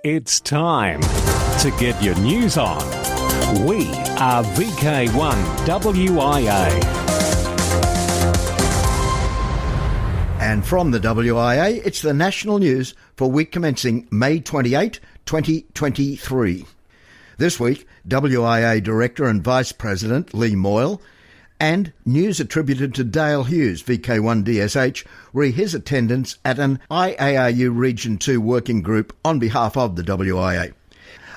It's time to get your news on. We are VK1WIA. And from the WIA, it's the national news for week commencing May 28, 2023. This week, WIA Director and Vice President Lee Moyle and news attributed to Dale Hughes, VK1DSH, re his attendance at an IARU Region 2 working group on behalf of the WIA.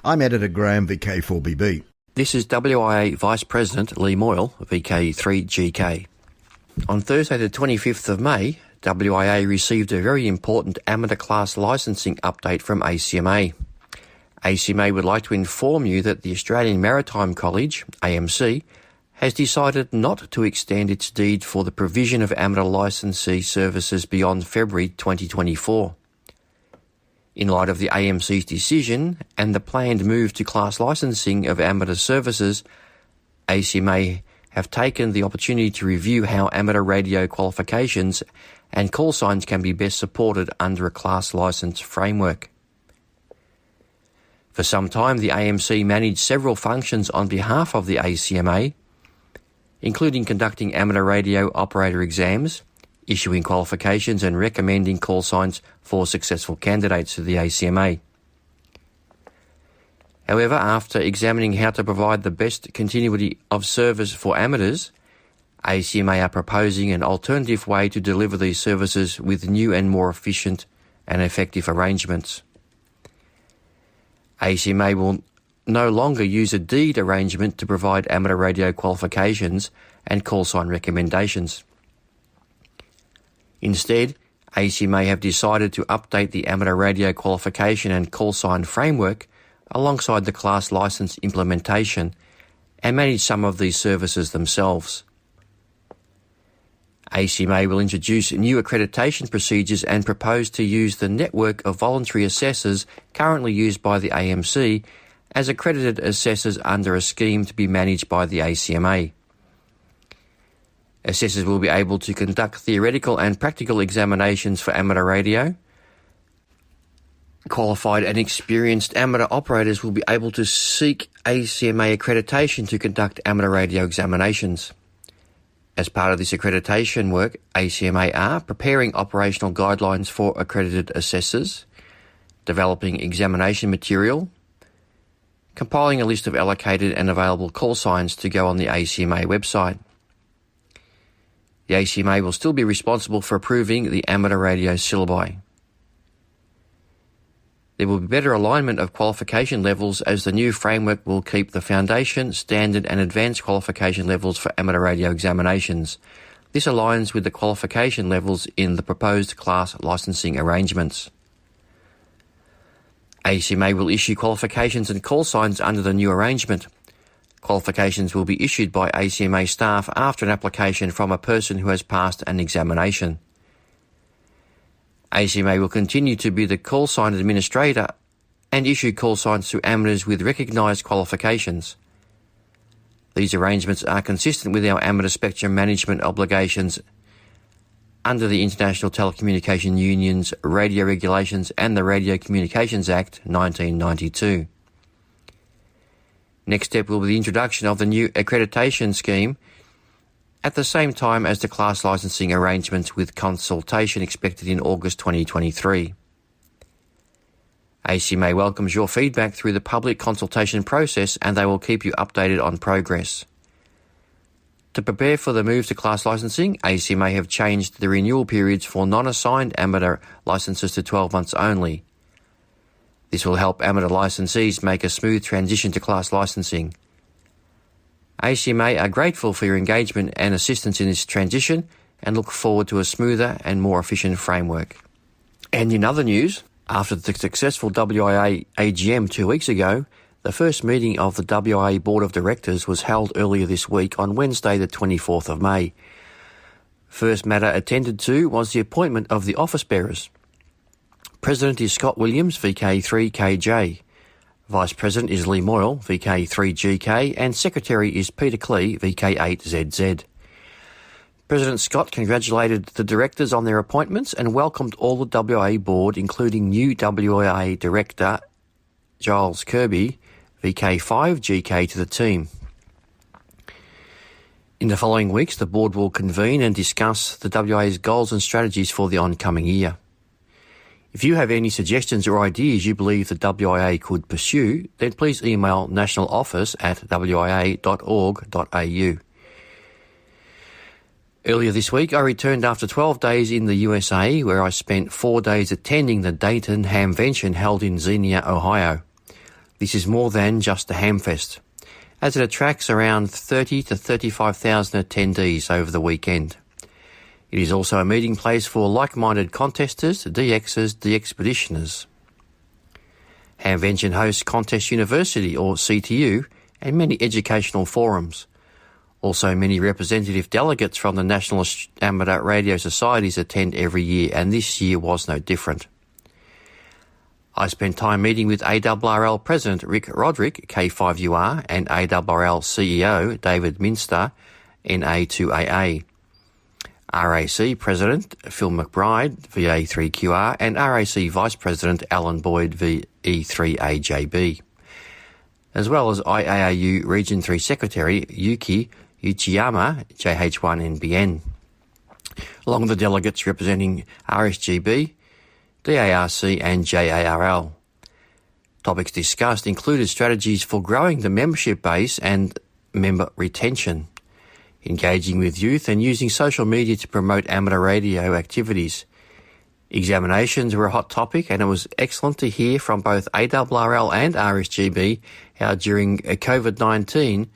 I'm Editor Graham, VK4BB. This is WIA Vice President Lee Moyle, VK3GK. On Thursday the 25th of May, WIA received a very important amateur class licensing update from ACMA. ACMA would like to inform you that the Australian Maritime College, AMC, has decided not to extend its deed for the provision of amateur licensee services beyond February 2024. In light of the AMC's decision and the planned move to class licensing of amateur services, ACMA have taken the opportunity to review how amateur radio qualifications and call signs can be best supported under a class license framework. For some time, the AMC managed several functions on behalf of the ACMA, including conducting amateur radio operator exams, issuing qualifications and recommending call signs for successful candidates to the ACMA. However, after examining how to provide the best continuity of service for amateurs, ACMA are proposing an alternative way to deliver these services with new and more efficient and effective arrangements. ACMA will no longer use a deed arrangement to provide amateur radio qualifications and call sign recommendations. Instead, ACMA have decided to update the amateur radio qualification and call sign framework alongside the class license implementation and manage some of these services themselves. ACMA will introduce new accreditation procedures and propose to use the network of voluntary assessors currently used by the AMC as accredited assessors under a scheme to be managed by the ACMA. Assessors will be able to conduct theoretical and practical examinations for amateur radio. Qualified and experienced amateur operators will be able to seek ACMA accreditation to conduct amateur radio examinations. As part of this accreditation work, ACMA are preparing operational guidelines for accredited assessors, developing examination material, compiling a list of allocated and available call signs to go on the ACMA website. The ACMA will still be responsible for approving the amateur radio syllabi. There will be better alignment of qualification levels as the new framework will keep the foundation, standard and advanced qualification levels for amateur radio examinations. This aligns with the qualification levels in the proposed class licensing arrangements. ACMA will issue qualifications and call signs under the new arrangement. Qualifications will be issued by ACMA staff after an application from a person who has passed an examination. ACMA will continue to be the call sign administrator and issue call signs to amateurs with recognised qualifications. These arrangements are consistent with our amateur spectrum management obligations under the International Telecommunication Union's radio regulations and the Radio Communications Act 1992. Next step will be the introduction of the new accreditation scheme at the same time as the class licensing arrangements, with consultation expected in August 2023. ACMA welcomes your feedback through the public consultation process and they will keep you updated on progress. To prepare for the move to class licensing, ACMA have changed the renewal periods for non-assigned amateur licenses to 12 months only. This will help amateur licensees make a smooth transition to class licensing. ACMA are grateful for your engagement and assistance in this transition and look forward to a smoother and more efficient framework. And in other news, after the successful WIA AGM 2 weeks ago, the first meeting of the WIA Board of Directors was held earlier this week on Wednesday the 24th of May. First matter attended to was the appointment of the office bearers. President is Scott Williams, VK3KJ. Vice President is Lee Moyle, VK3GK, and Secretary is Peter Klee, VK8ZZ. President Scott congratulated the directors on their appointments and welcomed all the WIA board, including new WIA Director Giles Kirby, VK1WIA to the team. In the following weeks, the board will convene and discuss the WIA's goals and strategies for the oncoming year. If you have any suggestions or ideas you believe the WIA could pursue, then please email nationaloffice@wia.org.au. Earlier this week, I returned after 12 days in the USA, where I spent 4 days attending the Dayton Hamvention held in Xenia, Ohio. This is more than just a hamfest, as it attracts around 30 to 35,000 attendees over the weekend. It is also a meeting place for like-minded contesters, DXers, DXpeditioners. Hamvention hosts Contest University, or CTU, and many educational forums. Also, many representative delegates from the National Amateur Radio Societies attend every year, and this year was no different. I spent time meeting with ARRL President Rick Roderick, K5UR, and ARRL CEO David Minster, NA2AA. RAC President Phil McBride, VA3QR, and RAC Vice President Alan Boyd, VE3AJB, as well as IARU Region 3 Secretary Yuki Uchiyama, JH1NBN. Along with the delegates representing RSGB, DARC and JARL. Topics discussed included strategies for growing the membership base and member retention, engaging with youth and using social media to promote amateur radio activities. Examinations were a hot topic, and it was excellent to hear from both ARRL and RSGB how during COVID-19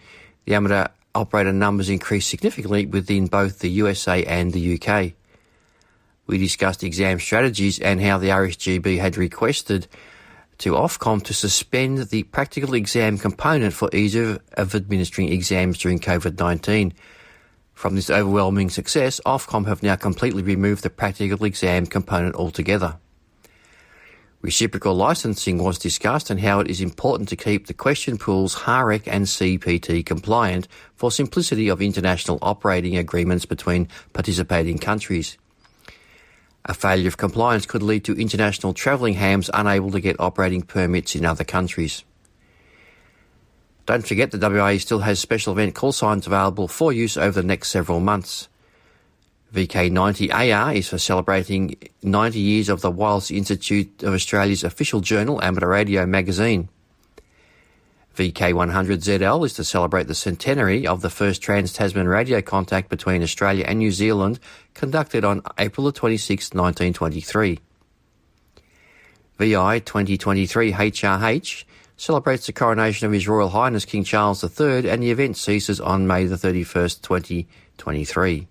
the amateur operator numbers increased significantly within both the USA and the UK. We discussed exam strategies and how the RSGB had requested to Ofcom to suspend the practical exam component for ease of administering exams during COVID-19. From this overwhelming success, Ofcom have now completely removed the practical exam component altogether. Reciprocal licensing was discussed and how it is important to keep the question pools HAREC and CPT compliant for simplicity of international operating agreements between participating countries. A failure of compliance could lead to international travelling hams unable to get operating permits in other countries. Don't forget the WIA still has special event call signs available for use over the next several months. VK1WIA is for celebrating 90 years of the Wireless Institute of Australia's official journal, Amateur Radio Magazine. VK100ZL is to celebrate the centenary of the first trans-Tasman radio contact between Australia and New Zealand, conducted on April 26, 1923. VI 2023 HRH celebrates the coronation of His Royal Highness King Charles III, and the event ceases on May 31st, 2023.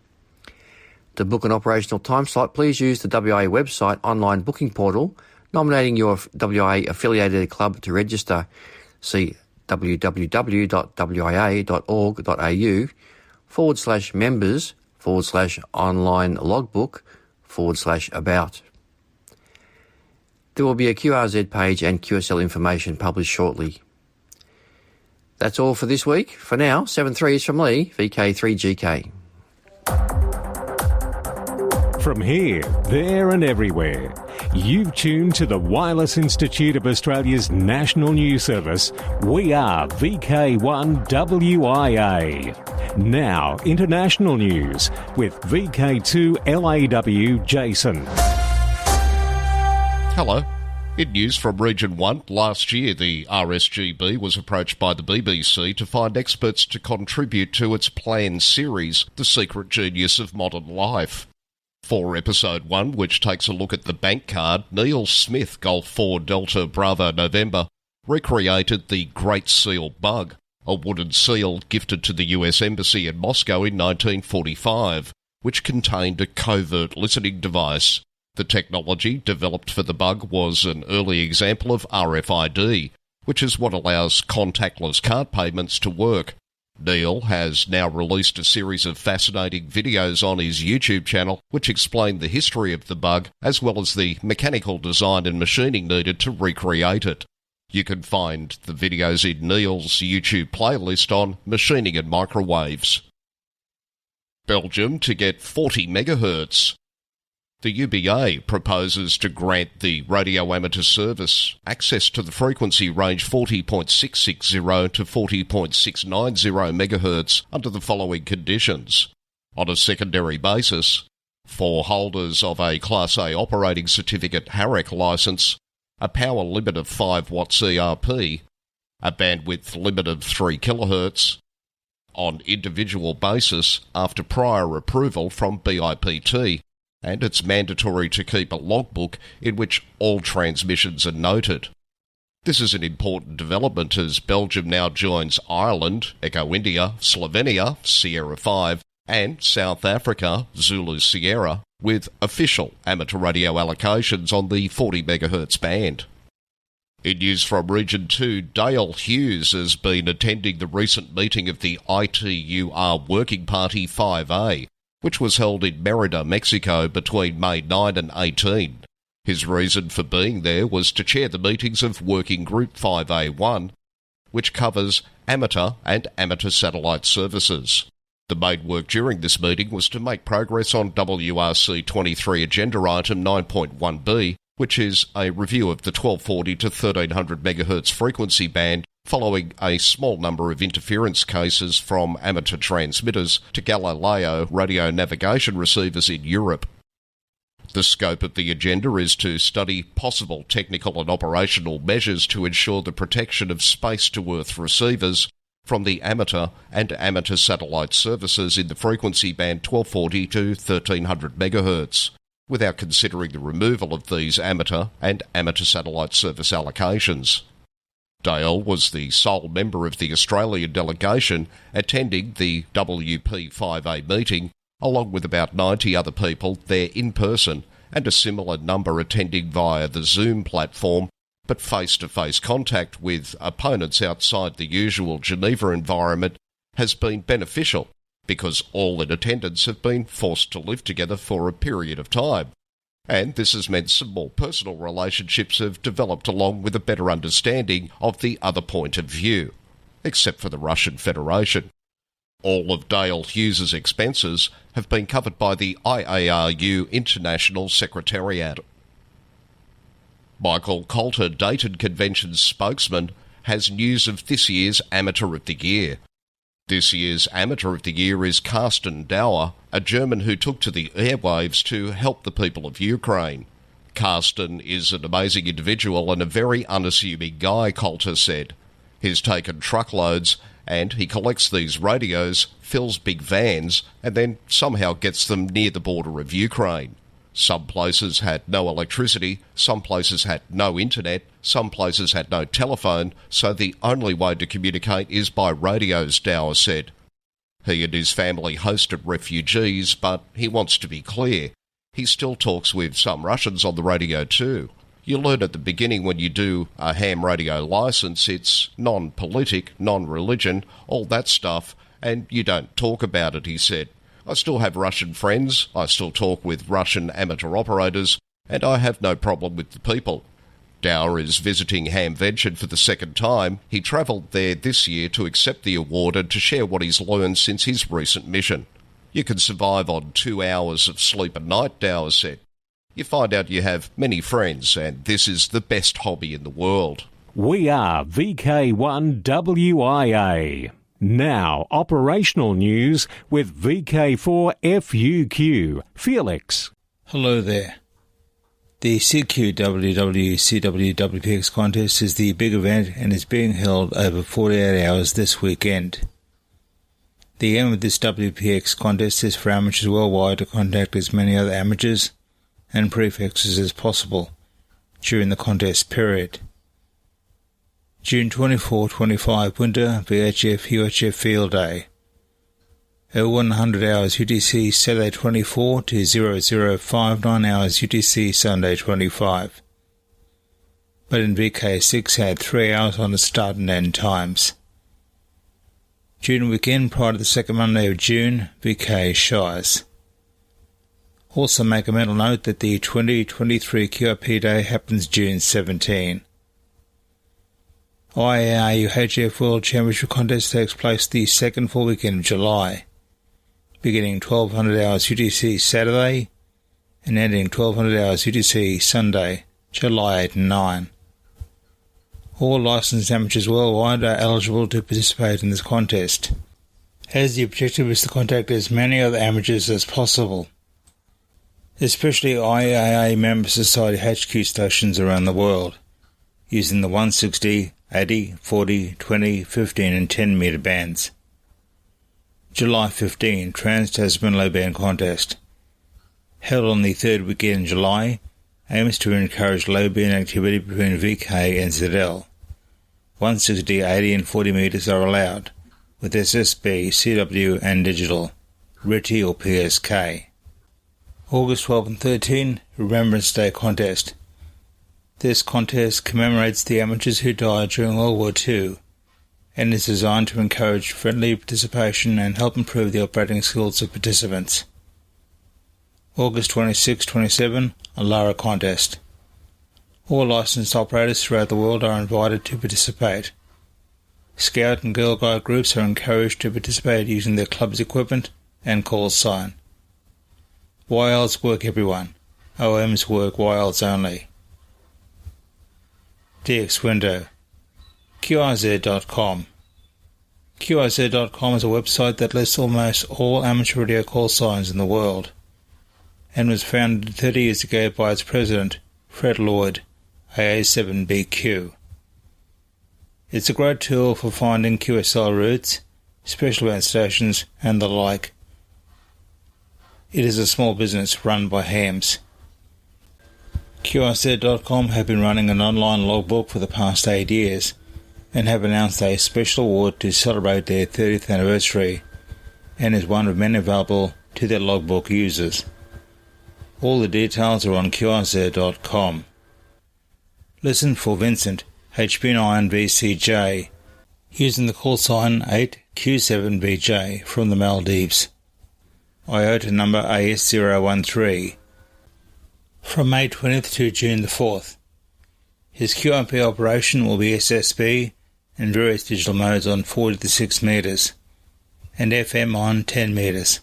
To book an operational time slot, please use the WIA website online booking portal, nominating your WIA affiliated club to register. See www.wia.org.au/members/online logbook/about. There will be a QRZ page and QSL information published shortly. That's all for this week. For now, 7-3 is from Lee, VK3GK. From here, there and everywhere, you've tuned to the Wireless Institute of Australia's national news service. We are VK1WIA. Now, international news with VK2LAW Jason. Hello. In news from Region 1, last year the RSGB was approached by the BBC to find experts to contribute to its planned series, The Secret Genius of Modern Life. For Episode 1, which takes a look at the bank card, Neil Smith, Golf 4 Delta Bravo November, recreated the Great Seal bug, a wooden seal gifted to the US Embassy in Moscow in 1945, which contained a covert listening device. The technology developed for the bug was an early example of RFID, which is what allows contactless card payments to work. Neil has now released a series of fascinating videos on his YouTube channel which explain the history of the bug as well as the mechanical design and machining needed to recreate it. You can find the videos in Neil's YouTube playlist on Machining and Microwaves. Belgium to get 40 megahertz. The UBA proposes to grant the radio amateur service access to the frequency range 40.660 to 40.690 MHz under the following conditions. On a secondary basis, for holders of a Class A operating certificate HAREC licence, a power limit of 5 watts ERP, a bandwidth limit of 3 kHz, on individual basis after prior approval from BIPT, and it's mandatory to keep a logbook in which all transmissions are noted. This is an important development as Belgium now joins Ireland, Echo India, Slovenia, Sierra 5, and South Africa, Zulu Sierra, with official amateur radio allocations on the 40 MHz band. In news from Region 2, Dale Hughes has been attending the recent meeting of the ITUR Working Party 5A, which was held in Merida, Mexico between May 9 and 18. His reason for being there was to chair the meetings of Working Group 5A1, which covers amateur and amateur satellite services. The main work during this meeting was to make progress on WRC 23 Agenda Item 9.1b, which is a review of the 1240 to 1300 MHz frequency band following a small number of interference cases from amateur transmitters to Galileo radio navigation receivers in Europe. The scope of the agenda is to study possible technical and operational measures to ensure the protection of space-to-Earth receivers from the amateur and amateur satellite services in the frequency band 1240 to 1300 MHz, without considering the removal of these amateur and amateur satellite service allocations. Dale was the sole member of the Australian delegation attending the WP5A meeting, along with about 90 other people there in person and a similar number attending via the Zoom platform, but face-to-face contact with opponents outside the usual Geneva environment has been beneficial because all in attendance have been forced to live together for a period of time. And this has meant some more personal relationships have developed along with a better understanding of the other point of view, except for the Russian Federation. All of Dale Hughes's expenses have been covered by the IARU International Secretariat. Michael Coulter, Dayton Convention's spokesman, has news of this year's Amateur of the Year. This year's Amateur of the Year is Carsten Dauer, a German who took to the airwaves to help the people of Ukraine. Carsten is an amazing individual and a very unassuming guy, Coulter said. He's taken truckloads and he collects these radios, fills big vans, and then somehow gets them near the border of Ukraine. Some places had no electricity, some places had no internet, some places had no telephone, so the only way to communicate is by radios, Dauer said. He and his family hosted refugees, but he wants to be clear. He still talks with some Russians on the radio too. You learn at the beginning when you do a ham radio licence, it's non-politic, non-religion, all that stuff, and you don't talk about it, he said. I still have Russian friends, I still talk with Russian amateur operators, and I have no problem with the people. Dauer is visiting Hamvention for the second time. He travelled there this year to accept the award and to share what he's learned since his recent mission. You can survive on 2 hours of sleep a night, Dauer said. You find out you have many friends, and this is the best hobby in the world. We are VK1WIA. Now, operational news with VK4FUQ. Felix. Hello there. The CQWWCWWPX contest is the big event and is being held over 48 hours this weekend. The aim of this WPX contest is for amateurs worldwide to contact as many other amateurs and prefixes as possible during the contest period. June 24-25 Winter VHF-UHF Field Day. 0100 hours UTC Saturday 24 to 0059 hours UTC Sunday 25. But in VK6 had 3 hours on the start and end times. June weekend prior to the second Monday of June, VK Shires. Also make a mental note that the 2023 QRP Day happens June 17. IARU HF World Championship Contest takes place the second full weekend of July, beginning 1200 hours UTC Saturday and ending 1200 hours UTC Sunday, July 8 and 9. All licensed amateurs worldwide are eligible to participate in this contest, as the objective is to contact as many other amateurs as possible, especially IAA member society HQ stations around the world, using the 160, 80, 40, 20, 15 and 10 metre bands. July 15, Trans-Tasman Low Band Contest. Held on the third weekend in July, aims to encourage low band activity between VK and ZL. 160, 80 and 40 metres are allowed, with SSB, CW and digital, RTTY or PSK. August 12 and 13, Remembrance Day Contest. This contest commemorates the amateurs who died during World War II and is designed to encourage friendly participation and help improve the operating skills of participants. August 26-27, Alara Contest. All licensed operators throughout the world are invited to participate. Scout and Girl Guide groups are encouraged to participate using their club's equipment and call sign. YLs work everyone. OMs work YLs only. DX Window. QRZ.com. QRZ.com is a website that lists almost all amateur radio call signs in the world, and was founded 30 years ago by its president, Fred Lloyd, AA7BQ. It's a great tool for finding QSL routes, special band stations, and the like. It is a small business run by hams. QRZ.com have been running an online logbook for the past 8 years, and have announced a special award to celebrate their 30th anniversary, and is one of many available to their logbook users. All the details are on QRZ.com. Listen for Vincent, HB9VCJ, using the call sign 8Q7BJ from the Maldives. IOTA number AS013. From May 20th to June the 4th. His QRP operation will be SSB and various digital modes on 40 to 6 metres, and FM on 10 metres.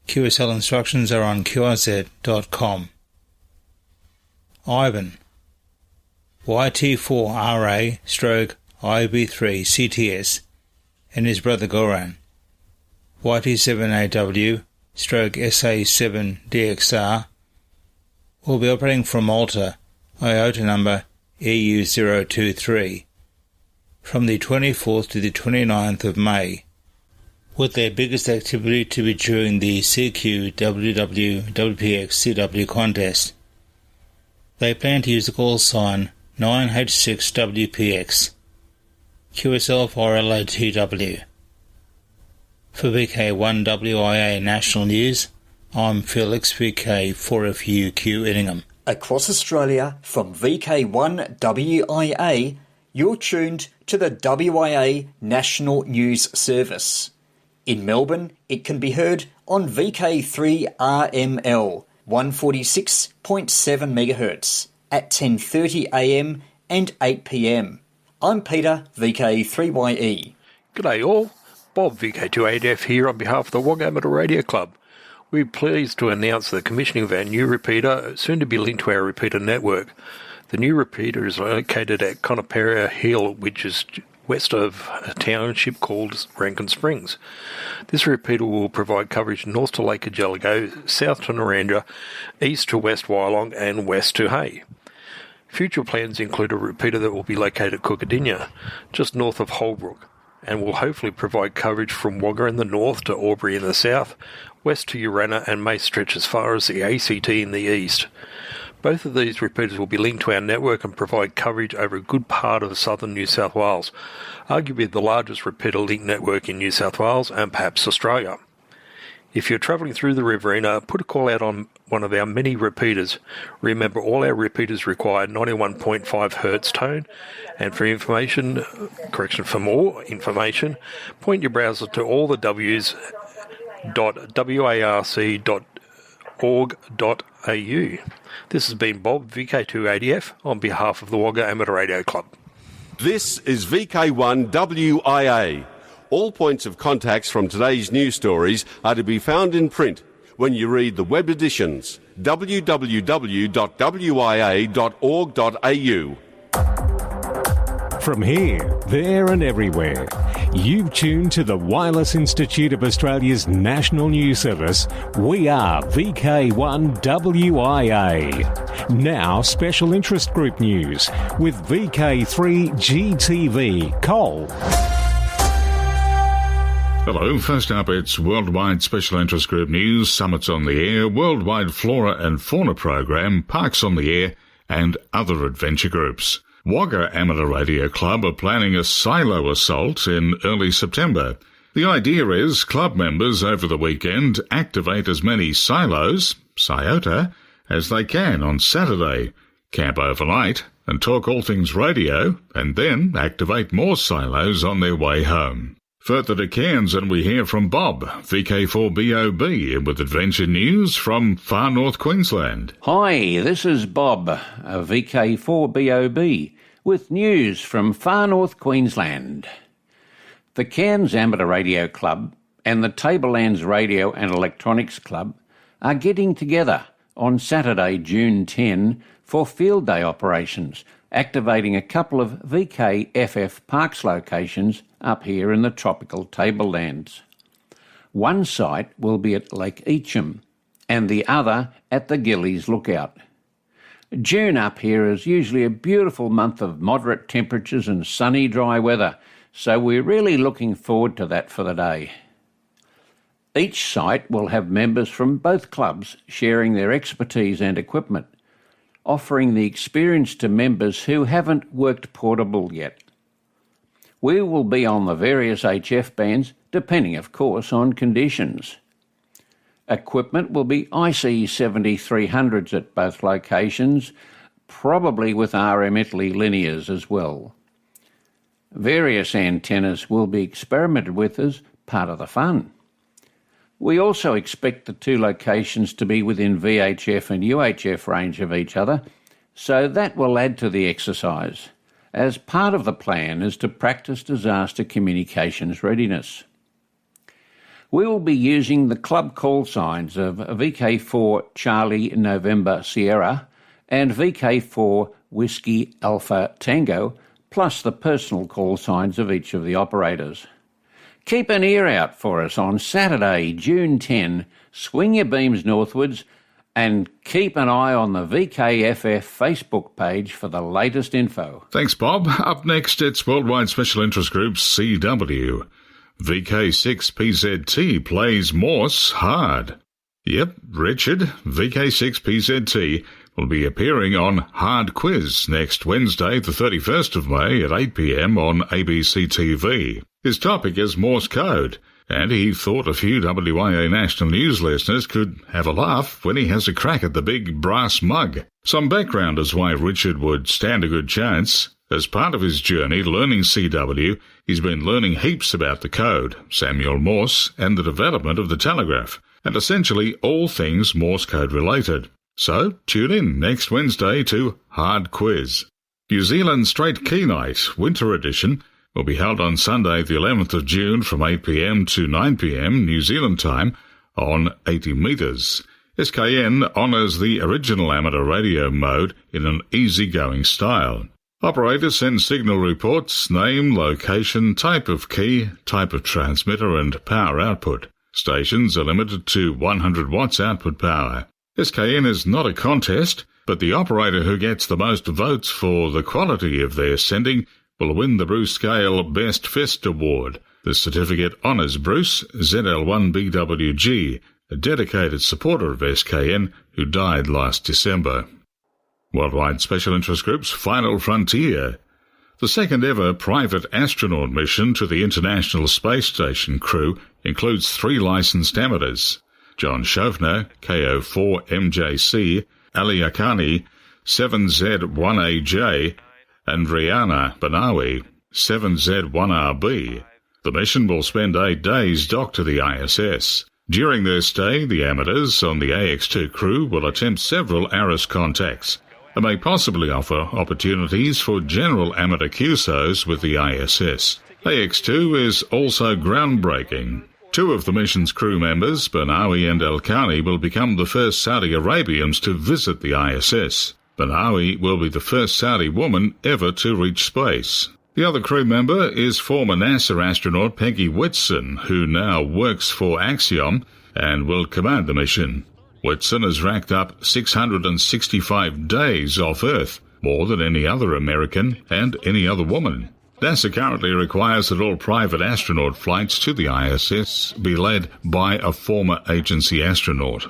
QSL instructions are on QRZ.com. Ivan, YT4RA/IB3CTS, and his brother Goran, YT7AW/SA7DXR, will be operating from Malta, IOTA number EU023, from the 24th to the 29th of May, with their biggest activity to be during the CQ-WW-WPX-CW contest. They plan to use the call sign 9H6WPX, QSL for LOTW. For VK1WIA National News, I'm Felix, VK4FUQ Edingham. Across Australia from VK1WIA, you're tuned to the WIA National News Service. In Melbourne, it can be heard on VK3RML 146.7 MHz at 10:30am and 8pm. I'm Peter, VK3YE. G'day all, Bob VK2ADF here on behalf of the WIA Amateur Radio Club. We're pleased to announce the commissioning of our new repeater, soon to be linked to our repeater network. The new repeater is located at Conopera Hill, which is west of a township called Rankin Springs. This repeater will provide coverage north to Lake Ageligo, south to Narrandera, east to West Wyalong and west to Hay. Future plans include a repeater that will be located at Cookadinya, just north of Holbrook, and will hopefully provide coverage from Wagga in the north to Albury in the south, west to Urana, and may stretch as far as the ACT in the east. Both of these repeaters will be linked to our network and provide coverage over a good part of southern New South Wales, arguably the largest repeater link network in New South Wales and perhaps Australia. If you're travelling through the Riverina, put a call out on one of our many repeaters. Remember, all our repeaters require 91.5 Hz tone, and for more information, point your browser to allthews.warc.org.au. This has been Bob, VK2ADF, on behalf of the WIA Amateur Radio Club. This is VK1WIA. All points of contacts from today's news stories are to be found in print, when you read the web editions, www.wia.org.au. From here, there and everywhere, you've tuned to the Wireless Institute of Australia's national news service. We are VK1WIA. Now, special interest group news with VK3GTV. Cole. Hello, first up it's Worldwide Special Interest Group News, Summits on the Air, Worldwide Flora and Fauna Program, Parks on the Air and other adventure groups. Wagga Amateur Radio Club are planning a silo assault in early September. The idea is club members over the weekend activate as many silos, Sciota, as they can on Saturday, camp overnight and talk all things radio, and then activate more silos on their way home. Further to Cairns, and we hear from Bob, VK4BOB, with adventure news from far north Queensland. Hi, this is Bob, VK4BOB, with news from far north Queensland. The Cairns Amateur Radio Club and the Tablelands Radio and Electronics Club are getting together on Saturday, June 10, for field day operations, activating a couple of VKFF Parks locations up here in the tropical tablelands. One site will be at Lake Eacham and the other at the Gillies Lookout. June up here is usually a beautiful month of moderate temperatures and sunny, dry weather, so we're really looking forward to that for the day. Each site will have members from both clubs sharing their expertise and equipment, offering the experience to members who haven't worked portable yet. We will be on the various HF bands, depending of course on conditions. Equipment will be IC 7300s at both locations, probably with RM Italy linears as well. Various antennas will be experimented with as part of the fun. We also expect the two locations to be within VHF and UHF range of each other, so that will add to the exercise, as part of the plan is to practice disaster communications readiness. We will be using the club call signs of VK4 Charlie November Sierra and VK4 Whiskey Alpha Tango, plus the personal call signs of each of the operators. Keep an ear out for us on Saturday, June 10. Swing your beams northwards and keep an eye on the VKFF Facebook page for the latest info. Thanks, Bob. Up next, it's Worldwide Special Interest Group CW. VK6PZT plays Morse hard. Yep, Richard, VK6PZT, will be appearing on Hard Quiz next Wednesday, the 31st of May at 8 p.m. on ABC TV. His topic is Morse code, and he thought a few WIA National News listeners could have a laugh when he has a crack at the big brass mug. Some background as why Richard would stand a good chance. As part of his journey learning CW, he's been learning heaps about the code, Samuel Morse, and the development of the telegraph, and essentially all things Morse code related. So tune in next Wednesday to Hard Quiz. New Zealand Straight Key Night, Winter Edition, will be held on Sunday the 11th of June from 8 p.m. to 9 p.m. New Zealand time on 80 metres. SKN honours the original amateur radio mode in an easy-going style. Operators send signal reports, name, location, type of key, type of transmitter and power output. Stations are limited to 100 watts output power. SKN is not a contest, but the operator who gets the most votes for the quality of their sending will win the Bruce Scale Best Fist Award. The certificate honours Bruce, ZL1BWG, a dedicated supporter of SKN who died last December. Worldwide Special Interest Group's Final Frontier. The second ever private astronaut mission to the International Space Station crew includes 3 licensed amateurs: John Shovner, KO4MJC, Ali Akani, 7Z1AJ, and Rihanna Banawi, 7Z1RB. The mission will spend 8 days docked to the ISS. During their stay, the amateurs on the AX2 crew will attempt several ARIS contacts and may possibly offer opportunities for general amateur QSOs with the ISS. AX2 is also groundbreaking. Two of the mission's crew members, Banawi and El-Khani, will become the first Saudi Arabians to visit the ISS. Banawi will be the first Saudi woman ever to reach space. The other crew member is former NASA astronaut Peggy Whitson, who now works for Axiom and will command the mission. Whitson has racked up 665 days off Earth, more than any other American and any other woman. NASA currently requires that all private astronaut flights to the ISS be led by a former agency astronaut.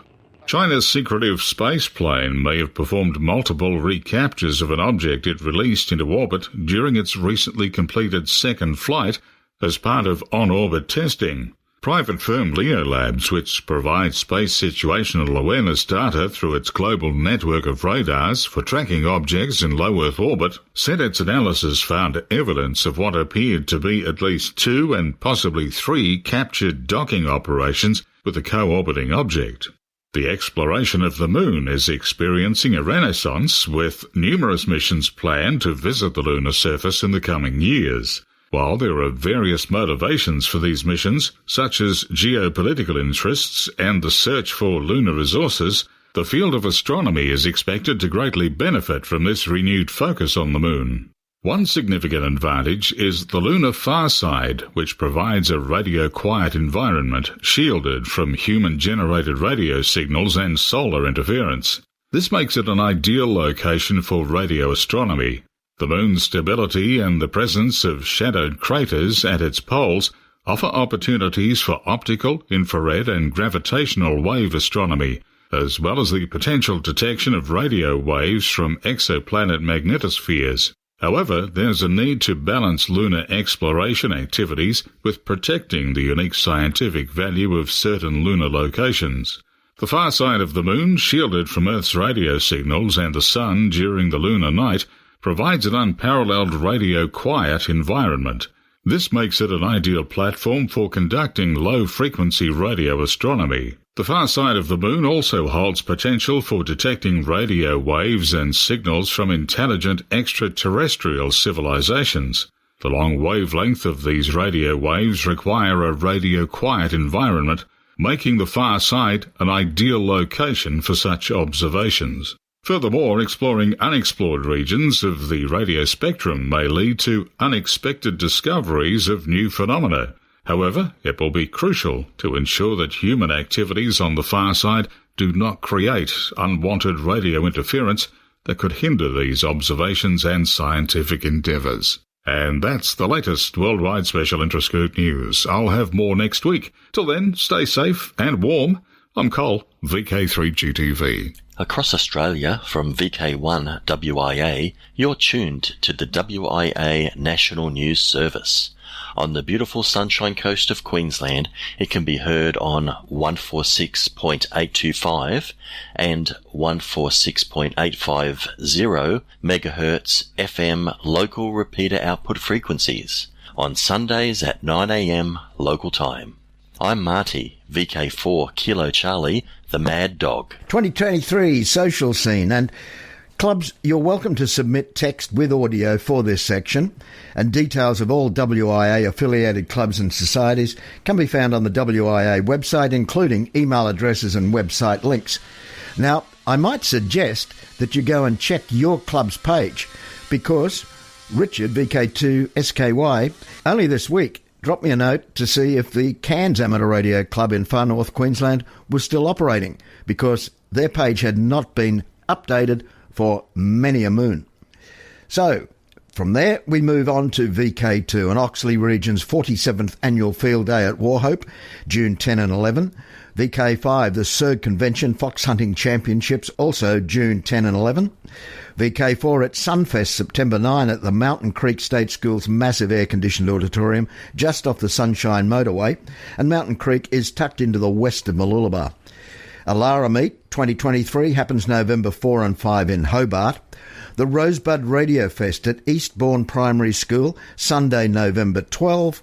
China's secretive space plane may have performed multiple recaptures of an object it released into orbit during its recently completed second flight as part of on-orbit testing. Private firm Leo Labs, which provides space situational awareness data through its global network of radars for tracking objects in low Earth orbit, said its analysis found evidence of what appeared to be at least 2 and possibly 3 captured docking operations with a co-orbiting object. The exploration of the Moon is experiencing a renaissance, with numerous missions planned to visit the lunar surface in the coming years. While there are various motivations for these missions, such as geopolitical interests and the search for lunar resources, the field of astronomy is expected to greatly benefit from this renewed focus on the Moon. One significant advantage is the lunar far side, which provides a radio-quiet environment shielded from human-generated radio signals and solar interference. This makes it an ideal location for radio astronomy. The Moon's stability and the presence of shadowed craters at its poles offer opportunities for optical, infrared and gravitational wave astronomy, as well as the potential detection of radio waves from exoplanet magnetospheres. However, there's a need to balance lunar exploration activities with protecting the unique scientific value of certain lunar locations. The far side of the Moon, shielded from Earth's radio signals and the Sun during the lunar night, provides an unparalleled radio-quiet environment. This makes it an ideal platform for conducting low-frequency radio astronomy. The far side of the Moon also holds potential for detecting radio waves and signals from intelligent extraterrestrial civilizations. The long wavelength of these radio waves require a radio-quiet environment, making the far side an ideal location for such observations. Furthermore, exploring unexplored regions of the radio spectrum may lead to unexpected discoveries of new phenomena. However, it will be crucial to ensure that human activities on the far side do not create unwanted radio interference that could hinder these observations and scientific endeavours. And that's the latest Worldwide Special Interest Group news. I'll have more next week. Till then, stay safe and warm. I'm Cole, VK3GTV. Across Australia, from VK1WIA, you're tuned to the WIA National News Service. On the beautiful Sunshine Coast of Queensland, it can be heard on 146.825 and 146.850 MHz FM local repeater output frequencies on Sundays at 9 a.m. local time. I'm Marty, VK4 Kilo Charlie, the Mad Dog. 2023 social scene, and clubs, you're welcome to submit text with audio for this section, and details of all WIA affiliated clubs and societies can be found on the WIA website, including email addresses and website links. Now, I might suggest that you go and check your club's page, because Richard, VK2SKY, only this week dropped me a note to see if the Cairns Amateur Radio Club in Far North Queensland was still operating, because their page had not been updated for many a moon. So, from there, we move on to VK2 and Oxley Region's 47th Annual Field Day at Warhope, June 10 and 11. VK5, the SERG Convention Fox Hunting Championships, also June 10 and 11. VK4 at Sunfest, September 9 at the Mountain Creek State School's massive air-conditioned auditorium just off the Sunshine Motorway, and Mountain Creek is tucked into the west of Mooloolaba. Alara Meet 2023 happens November 4 and 5 in Hobart. The Rosebud Radio Fest at Eastbourne Primary School, Sunday, November 12.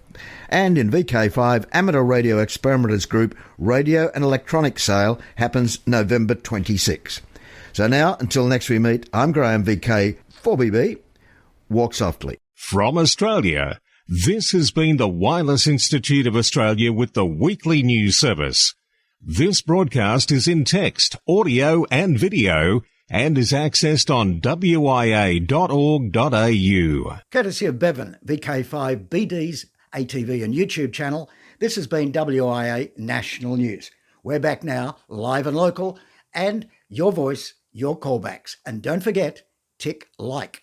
And in VK5, Amateur Radio Experimenters Group Radio and Electronics Sale happens November 26. So now, until next we meet, I'm Graham, VK4BB. Walk softly. From Australia, This has been the Wireless Institute of Australia with the weekly news service. This broadcast is in text, audio and video and is accessed on wia.org.au. Courtesy of Bevan, VK5BD's ATV and YouTube channel, this has been WIA National News. We're back now, live and local, and your voice, your callbacks. And don't forget, tick like.